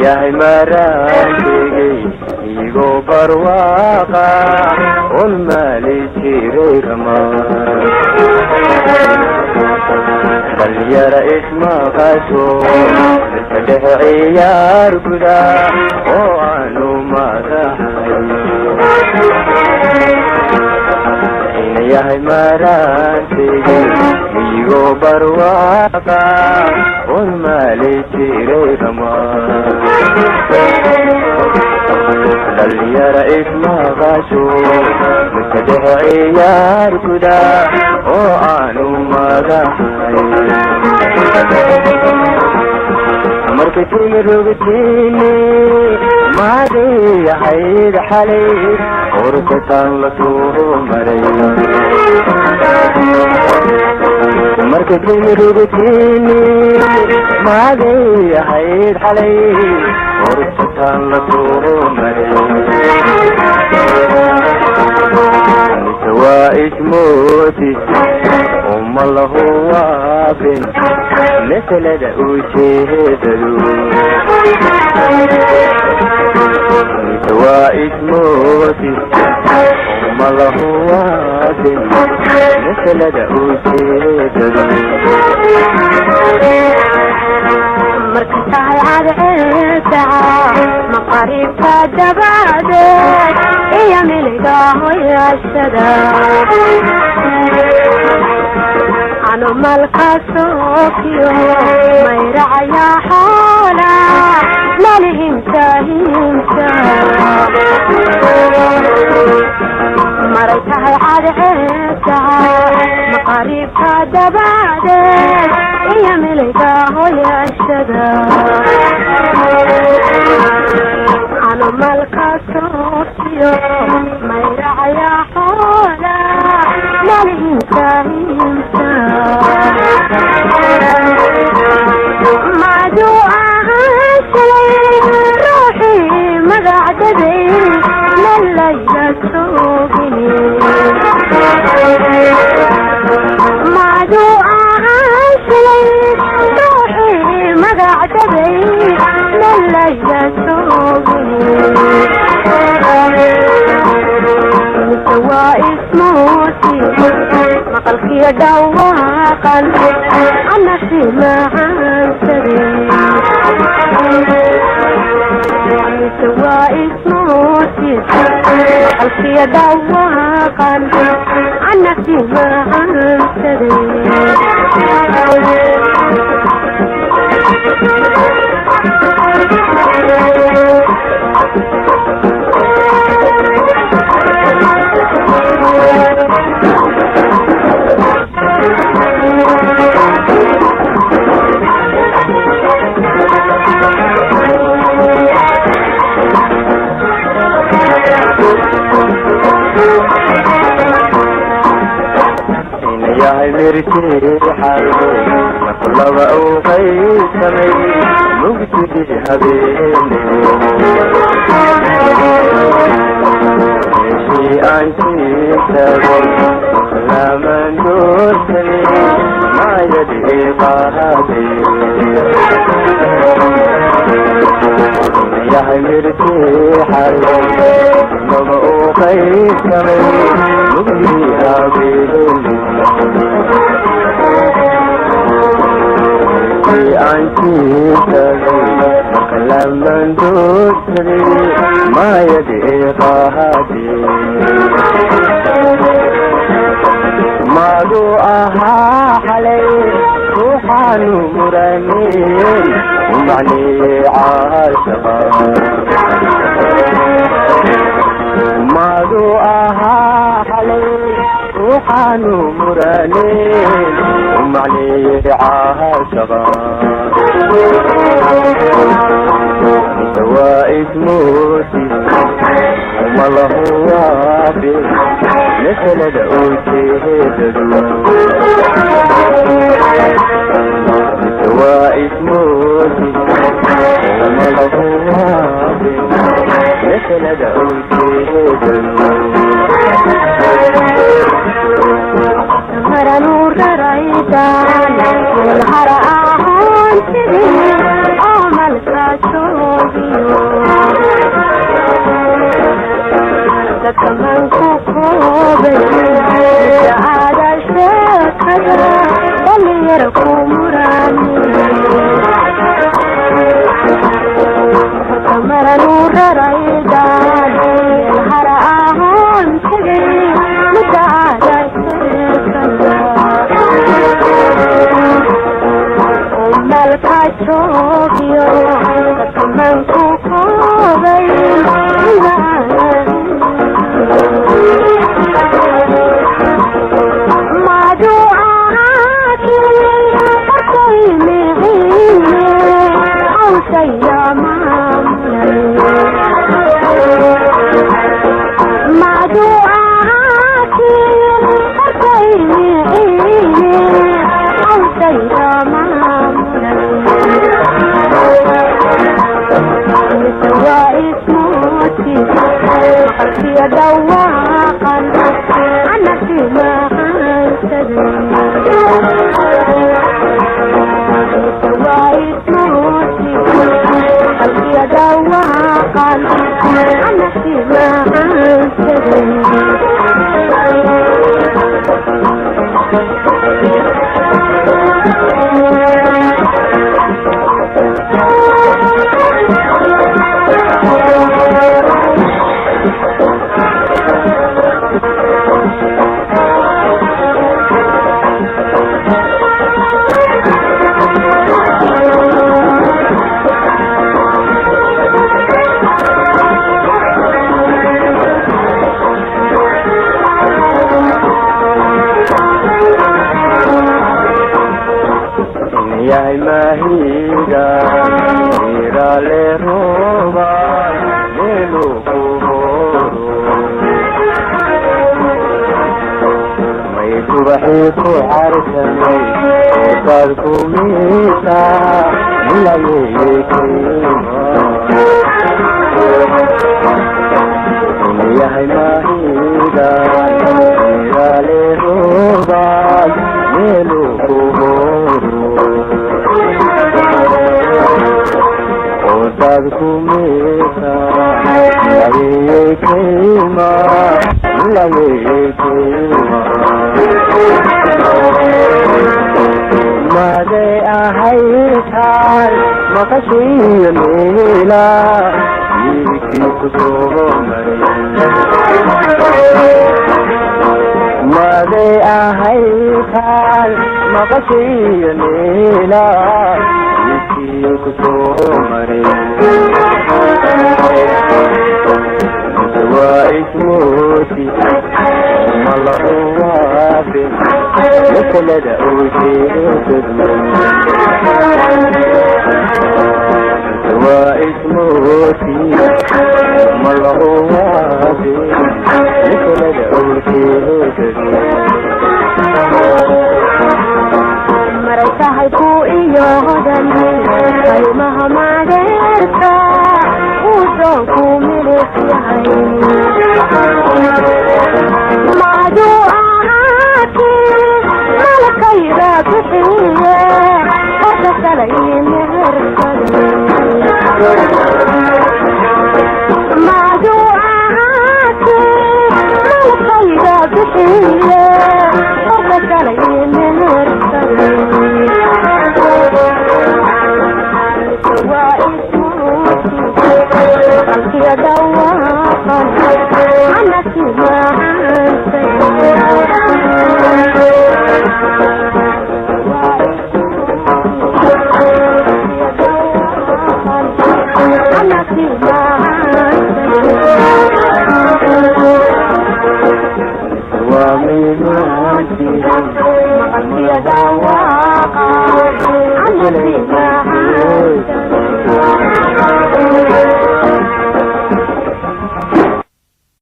yahay maraantegay igoo barwaaqa un maali jiray ramaan dhalinyara ismaqasho dadka dhexe ciyaar guda oo aanu madahay yahay maraantegay igoo barwaaqa un maali jiray ramaan dhalinyara ismaqasho dadka dhexe ciyaar guda oo aanu madahay markay timi rogtiini maaday ahayd xalay urkataan la soo maray markay timi rogtiini maaday ahayd xalay urkataan la soo maray mise waa ismooti uma lahu waabin masalada ujeedadu mise waa ismooti uma lahu waabin masalada ujeedadu marka tahay cadceeda maqaribka dabadeed iyo miliga hoyashada anu malka sookiyo mayracaya xoola malihimta himta maray tahay cadceeda maqaribka dabadeed iyo miliga hoyashada anu malka sookiyo mayracaya xoola malihimta himta madu ahaan shalay ruuxii magacdaday lalayla soogini madu ahaan shalay ruuxii magacdaday lalayla soogini mise waa ismooti maqalkiyo dhawaaqan anasi macaansaday mise waa ismooti maqalkiyo dhawaaqan anasi macaansaday yahay mirtiixay marku laba uu qaysamay mugdii habeenimo meeshii aan jiitago laman doortani maayadii qaadey yahay mirtiixay laba uu qaysamay mugdii habeenimo antiisagay kalaman doorsaday maayadii qaadey maadu ahaa xalay ruuxaanu muraneen u macniyey caashaqa maadu ahaa xalay ruuxaanu muraneen u macniyey caashaqa mise waa ismooti uma lahu waabin masalada ujeedadu mise waa ismooti uma lahu waabin masalada ujeedadu maranu raraydan hara ahoon sidii oo malka joogi joogyo dadkaman ku koobay yahay mahiga irale roba melu kuhoro may subaxi ku carsamay dad kumisa yahay mahiga irale roba melu kuhoro kumisa laye kema made ahay thar makashiya mela yiki kuso made ahay thar makashiya mela واسموتي ملعوبة مثل دعوتي واسموتي ملعوبة مثل دعوتي مرتاحي فوقي هدني قيمها ما درتا وزوكو ملك عيني معدوعاتي ملكي راكحية وتسلين هرسلي معدوعاتي ملكي راكحية وتسلين هرسلي يا دواقا عنك ما يا دواقا عنك